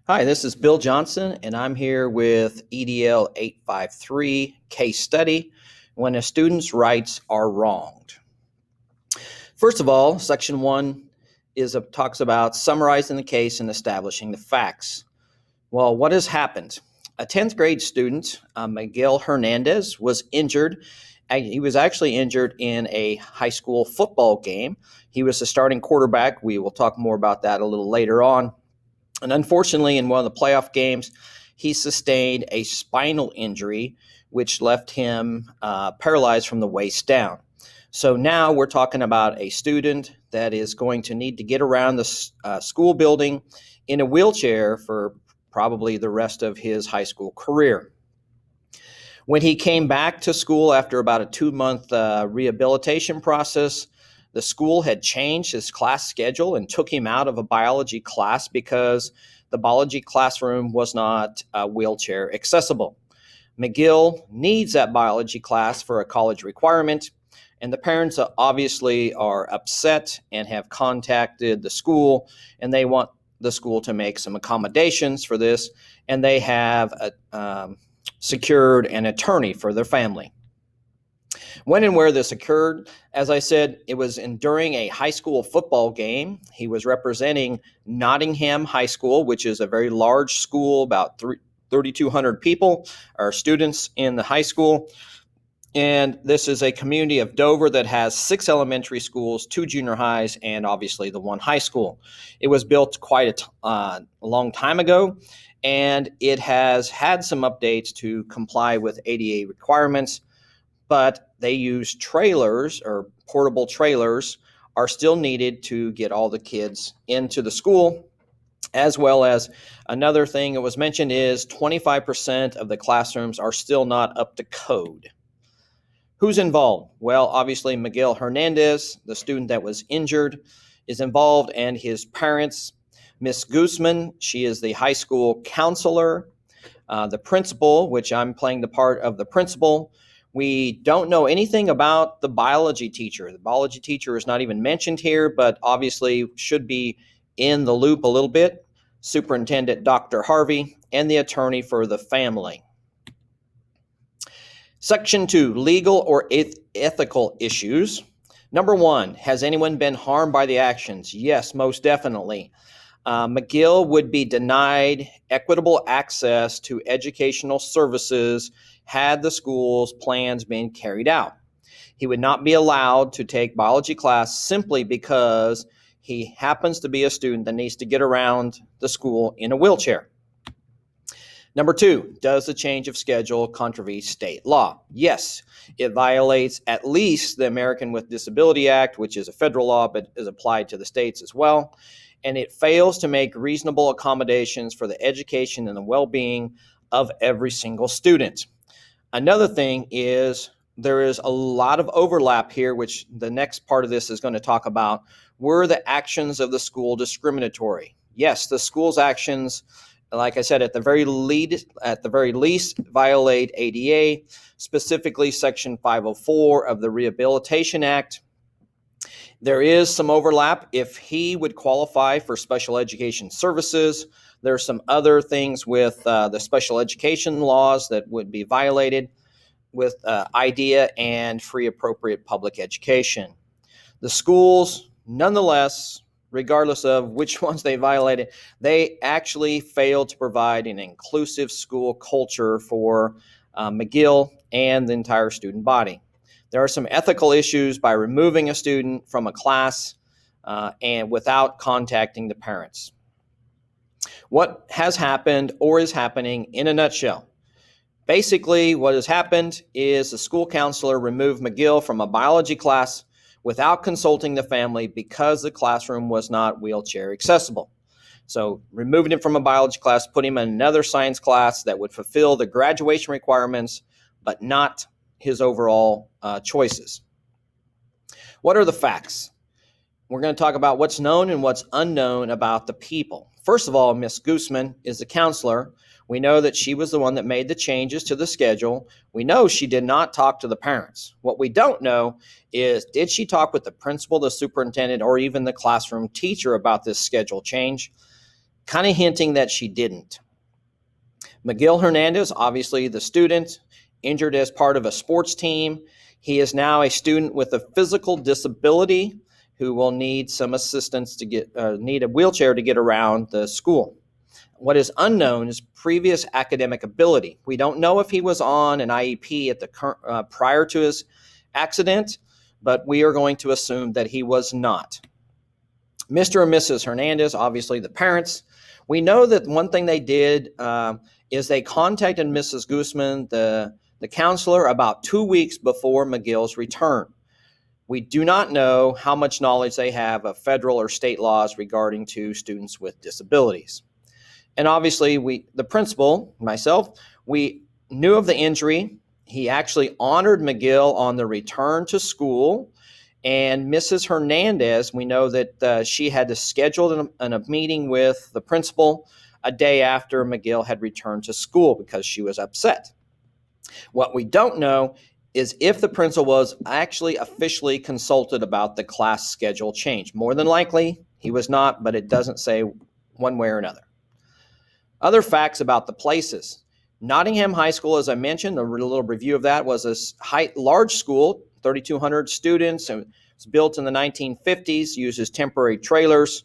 Hi, this is Bill Johnson, and I'm here with EDL 853 case study when a student's rights are wronged. First of all, section 1 talks about summarizing the case and establishing the facts. Well, what has happened? A 10th grade student, Miguel Hernandez, was injured. He was actually injured in a high school football game. He was the starting quarterback. We will talk more about that a little later on. And unfortunately, in one of the playoff games, he sustained a spinal injury, which left him paralyzed from the waist down. So now we're talking about a student that is going to need to get around the school building in a wheelchair for probably the rest of his high school career. When he came back to school after about a 2-month rehabilitation process, the school had changed his class schedule and took him out of a biology class because the biology classroom was not wheelchair accessible. McGill needs that biology class for a college requirement, and the parents obviously are upset and have contacted the school, and they want the school to make some accommodations for this, and they have secured an attorney for their family. When and where this occurred, as I said, it was during a high school football game. He was representing Nottingham High School, which is a very large school, about 3,200 people are students in the high school. And this is a community of Dover that has 6 elementary schools, 2 junior highs, and obviously the 1 high school. It was built quite a long time ago, and it has had some updates to comply with ADA requirements, but they use trailers, or portable trailers are still needed to get all the kids into the school, as well as another thing that was mentioned is 25% of the classrooms are still not up to code. Who's involved? Well, obviously Miguel Hernandez, the student that was injured, is involved, and his parents. Miss Guzman, she is the high school counselor. The principal, which I'm playing the part of the principal. We don't know anything about the biology teacher. The biology teacher is not even mentioned here, but obviously should be in the loop a little bit. Superintendent Dr. Harvey, and the attorney for the family. Section 2, legal or ethical issues. Number 1, has anyone been harmed by the actions? Yes, most definitely. McGill would be denied equitable access to educational services had the school's plans been carried out. He would not be allowed to take biology class simply because he happens to be a student that needs to get around the school in a wheelchair. Number 2, does the change of schedule contravene state law? Yes, it violates at least the American with Disability Act, which is a federal law but is applied to the states as well. And it fails to make reasonable accommodations for the education and the well-being of every single student. Another thing is there is a lot of overlap here, which the next part of this is going to talk about. Were the actions of the school discriminatory? Yes, the school's actions, like I said, at the very least, violate ADA, specifically Section 504 of the Rehabilitation Act. There is some overlap if he would qualify for special education services. There's some other things with the special education laws that would be violated with IDEA and free appropriate public education. The schools, nonetheless, regardless of which ones they violated, they actually failed to provide an inclusive school culture for McGill and the entire student body. There are some ethical issues by removing a student from a class and without contacting the parents. What has happened or is happening in a nutshell? Basically, what has happened is the school counselor removed McGill from a biology class without consulting the family because the classroom was not wheelchair accessible. So removing him from a biology class, put him in another science class that would fulfill the graduation requirements, but not his overall choices. What are the facts? We're going to talk about what's known and what's unknown about the people. First of all, Miss Guzman is the counselor. We know that she was the one that made the changes to the schedule. We know she did not talk to the parents. What we don't know is, did she talk with the principal, the superintendent, or even the classroom teacher about this schedule change? kind of hinting that she didn't. Miguel Hernandez, obviously the student, injured as part of a sports team. He is now a student with a physical disability who will need some assistance to need a wheelchair to get around the school. What is unknown is previous academic ability. We don't know if he was on an IEP at the prior to his accident, but we are going to assume that he was not. Mr. and Mrs. Hernandez, obviously the parents, we know that one thing they did is they contacted Mrs. Guzman, the counselor, about 2 weeks before Miguel's return. We do not know how much knowledge they have of federal or state laws regarding to students with disabilities. And obviously, the principal, myself, we knew of the injury. He actually honored Miguel on the return to school. And Mrs. Hernandez, we know that she had to schedule a meeting with the principal a day after Miguel had returned to school because she was upset. What we don't know is if the principal was actually officially consulted about the class schedule change. More than likely, he was not, but it doesn't say one way or another. Other facts about the places. Nottingham High School, as I mentioned, a little review of that, was a large school, 3,200 students. It was built in the 1950s, uses temporary trailers.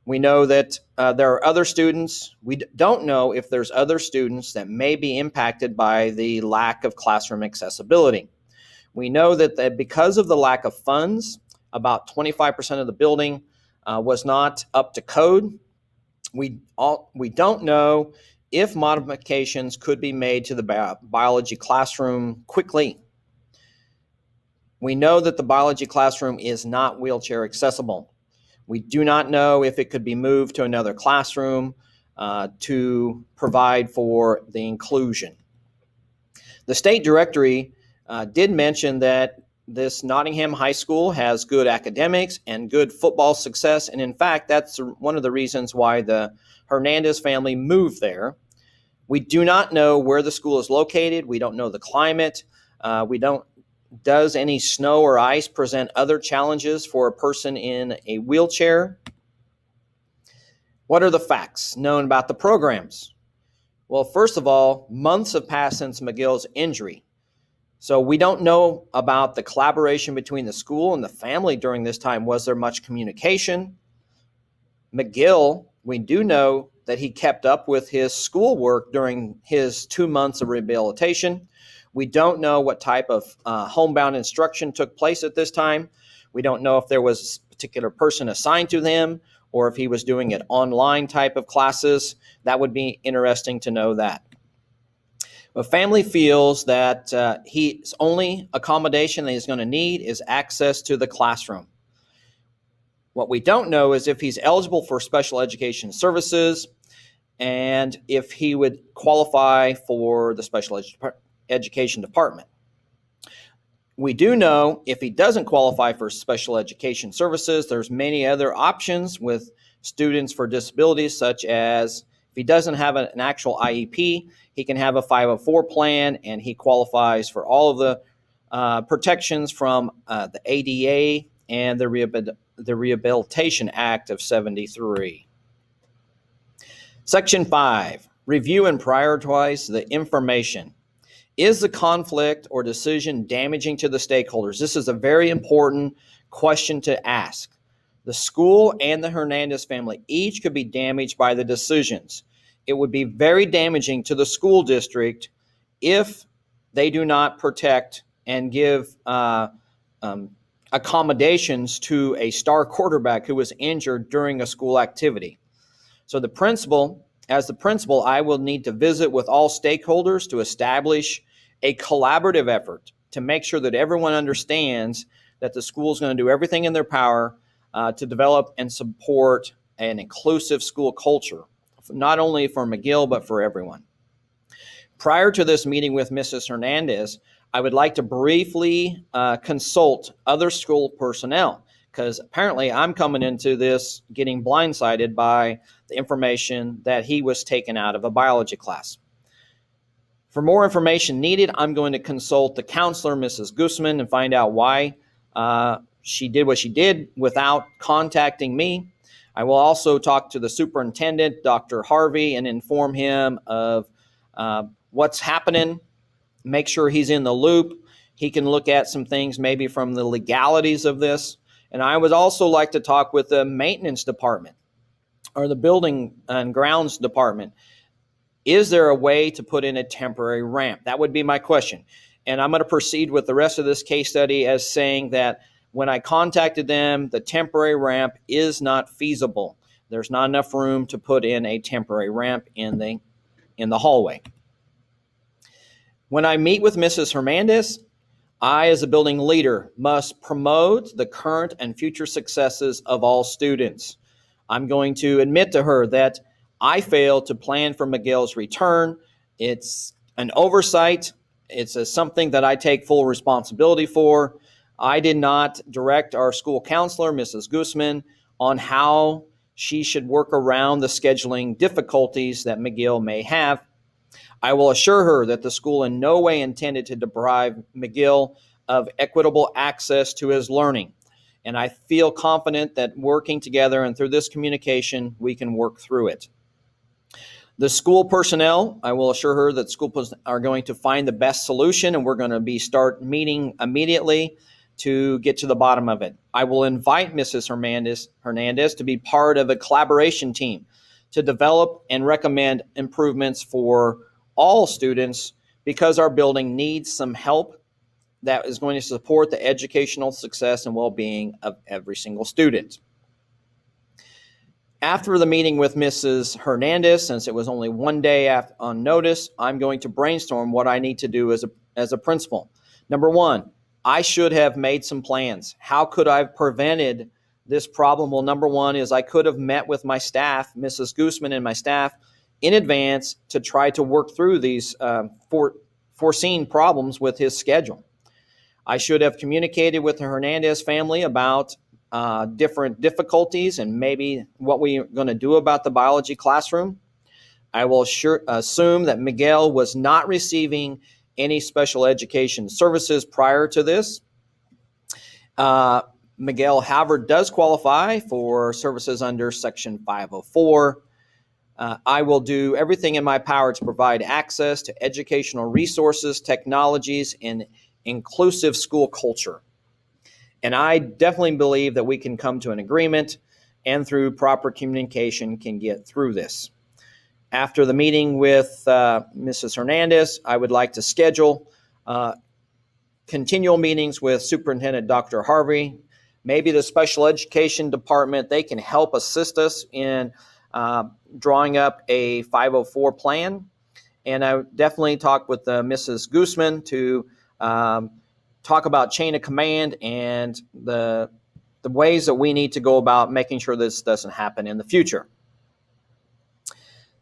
We know that there are other students. We don't know if there's other students that may be impacted by the lack of classroom accessibility. We know that because of the lack of funds, about 25% of the building was not up to code. We don't know if modifications could be made to the biology classroom quickly. We know that the biology classroom is not wheelchair accessible. We do not know if it could be moved to another classroom to provide for the inclusion. The state directory did mention that this Nottingham High School has good academics and good football success. And in fact, that's one of the reasons why the Hernandez family moved there. We do not know where the school is located. We don't know the climate. Does any snow or ice present other challenges for a person in a wheelchair? What are the facts known about the programs? Well, first of all, months have passed since Miguel's injury. So we don't know about the collaboration between the school and the family during this time. Was there much communication? Miguel, we do know that he kept up with his schoolwork during his 2 months of rehabilitation. We don't know what type of homebound instruction took place at this time. We don't know if there was a particular person assigned to them or if he was doing it online type of classes. That would be interesting to know that. The family feels that his only accommodation that he's going to need is access to the classroom. What we don't know is if he's eligible for special education services and if he would qualify for the special education department. We do know if he doesn't qualify for special education services, there's many other options with students for disabilities, such as if he doesn't have an actual IEP, he can have a 504 plan and he qualifies for all of the protections from the ADA and the Rehabilitation Act of 73. Section 5, review and prioritize the information. Is the conflict or decision damaging to the stakeholders? This is a very important question to ask. The school and the Hernandez family each could be damaged by the decisions. It would be very damaging to the school district if they do not protect and give accommodations to a star quarterback who was injured during a school activity. So as the principal, I will need to visit with all stakeholders to establish a collaborative effort to make sure that everyone understands that the school is going to do everything in their power to develop and support an inclusive school culture, not only for Miguel, but for everyone. Prior to this meeting with Mrs. Hernandez, I would like to briefly consult other school personnel, because apparently I'm coming into this getting blindsided by the information that he was taken out of a biology class. For more information needed, I'm going to consult the counselor, Mrs. Guzman, and find out why she did what she did without contacting me. I will also talk to the superintendent, Dr. Harvey, and inform him of what's happening, make sure he's in the loop. He can look at some things maybe from the legalities of this. And I would also like to talk with the maintenance department or the building and grounds department. Is there a way to put in a temporary ramp? That would be my question. And I'm going to proceed with the rest of this case study as saying that when I contacted them, the temporary ramp is not feasible. There's not enough room to put in a temporary ramp in the hallway. When I meet with Mrs. Hernandez, I, as a building leader, must promote the current and future successes of all students. I'm going to admit to her that I failed to plan for Miguel's return. It's an oversight. It's something that I take full responsibility for. I did not direct our school counselor, Mrs. Guzman, on how she should work around the scheduling difficulties that Miguel may have. I will assure her that the school in no way intended to deprive Miguel of equitable access to his learning. And I feel confident that working together and through this communication, we can work through it. The school personnel, I will assure her that school are going to find the best solution, and we're going to start meeting immediately to get to the bottom of it. I will invite Mrs. Hernandez to be part of a collaboration team to develop and recommend improvements for all students, because our building needs some help that is going to support the educational success and well-being of every single student. After the meeting with Mrs. Hernandez, since it was only one day on notice, I'm going to brainstorm what I need to do as a principal. Number one, I should have made some plans. How could I have prevented this problem? Well, number one is I could have met with my staff, Mrs. Guzman and my staff, in advance to try to work through these foreseen problems with his schedule. I should have communicated with the Hernandez family about different difficulties and maybe what we're going to do about the biology classroom. I will assume that Miguel was not receiving any special education services prior to this. Miguel, however, does qualify for services under Section 504. I will do everything in my power to provide access to educational resources, technologies, and inclusive school culture. And I definitely believe that we can come to an agreement and through proper communication can get through this. After the meeting with Mrs. Hernandez, I would like to schedule continual meetings with Superintendent Dr. Harvey. Maybe the special education department, they can help assist us in drawing up a 504 plan. And I definitely talk with Mrs. Guzman to talk about chain of command and the ways that we need to go about making sure this doesn't happen in the future.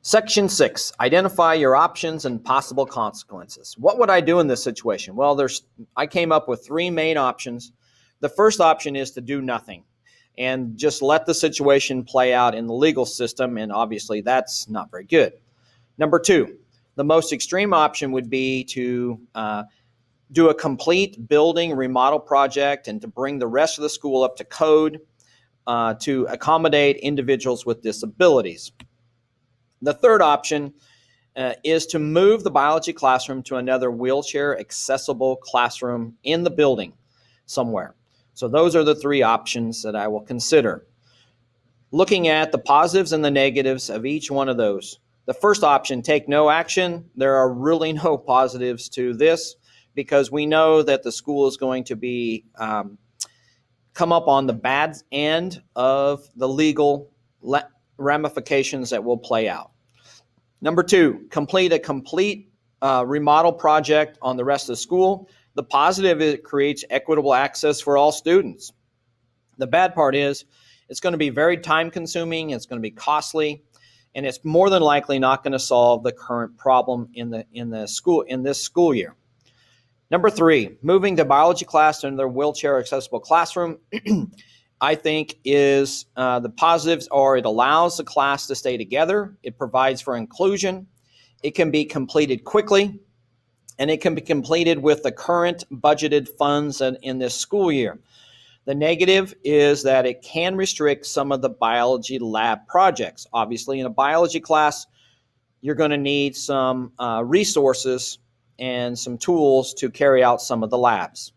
Section 6, identify your options and possible consequences. What would I do in this situation? Well, I came up with three main options. The first option is to do nothing and just let the situation play out in the legal system, and obviously that's not very good. Number two, the most extreme option would be to do a complete building remodel project and to bring the rest of the school up to code to accommodate individuals with disabilities. The third option is to move the biology classroom to another wheelchair accessible classroom in the building somewhere. So those are the three options that I will consider. Looking at the positives and the negatives of each one of those. The first option, take no action. There are really no positives to this because we know that the school is going to be come up on the bad end of the legal ramifications that will play out. Number two, complete a remodel project on the rest of the school. The positive is it creates equitable access for all students. The bad part is it's going to be very time consuming, it's going to be costly, and it's more than likely not going to solve the current problem in this school year. Number three, moving the biology class to another wheelchair accessible classroom. I think is the positives are it allows the class to stay together. It provides for inclusion. It can be completed quickly, and it can be completed with the current budgeted funds in this school year. The negative is that it can restrict some of the biology lab projects. Obviously, in a biology class, you're going to need some resources and some tools to carry out some of the labs.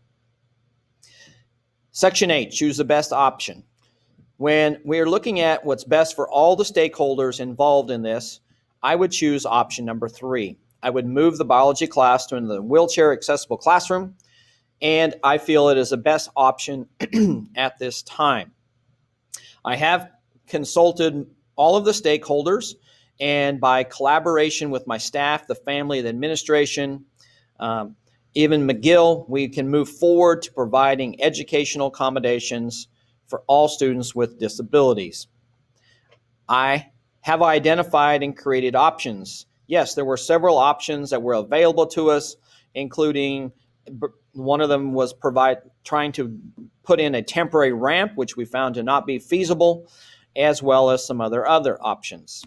Section 8, choose the best option. When we're looking at what's best for all the stakeholders involved in this, I would choose option number 3. I would move the biology class to the wheelchair accessible classroom, and I feel it is the best option at this time. I have consulted all of the stakeholders, and by collaboration with my staff, the family, the administration, even McGill, we can move forward to providing educational accommodations for all students with disabilities. I have identified and created options. Yes, there were several options that were available to us, including one of them was trying to put in a temporary ramp, which we found to not be feasible, as well as some other options.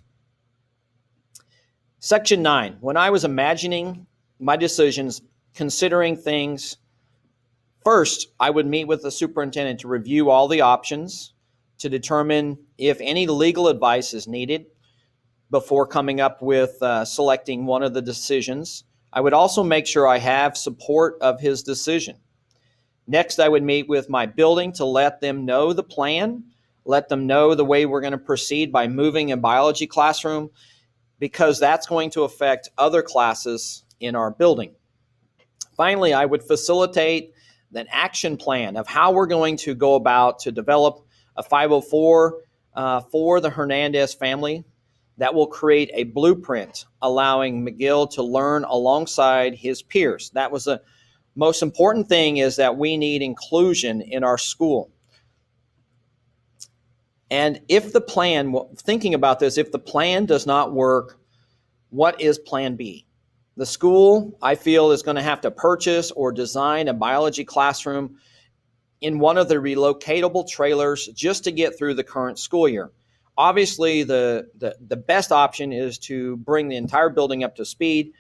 Section 9, when I was imagining my decisions, considering things, first, I would meet with the superintendent to review all the options to determine if any legal advice is needed before coming up with selecting one of the decisions. I would also make sure I have support of his decision. Next, I would meet with my building to let them know the plan, let them know the way we're going to proceed by moving a biology classroom, because that's going to affect other classes in our building. Finally, I would facilitate an action plan of how we're going to go about to develop a 504 for the Hernandez family that will create a blueprint allowing McGill to learn alongside his peers. That was the most important thing, is that we need inclusion in our school. And if the plan, thinking about this, if the plan does not work, what is plan B? The school, I feel, is going to have to purchase or design a biology classroom in one of the relocatable trailers just to get through the current school year. Obviously, the best option is to bring the entire building up to speed,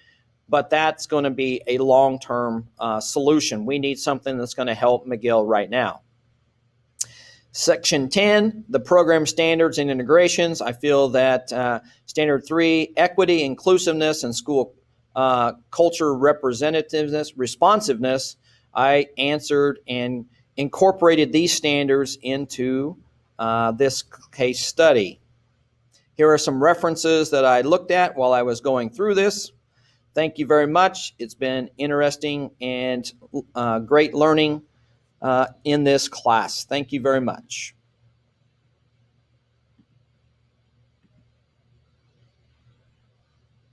but that's going to be a long-term solution. We need something that's going to help McGill right now. Section 10, the program standards and integrations. I feel that standard 3, equity, inclusiveness, and school culture representativeness, responsiveness, I answered and incorporated these standards into this case study. Here are some references that I looked at while I was going through this. Thank you very much. It's been interesting and great learning in this class. Thank you very much.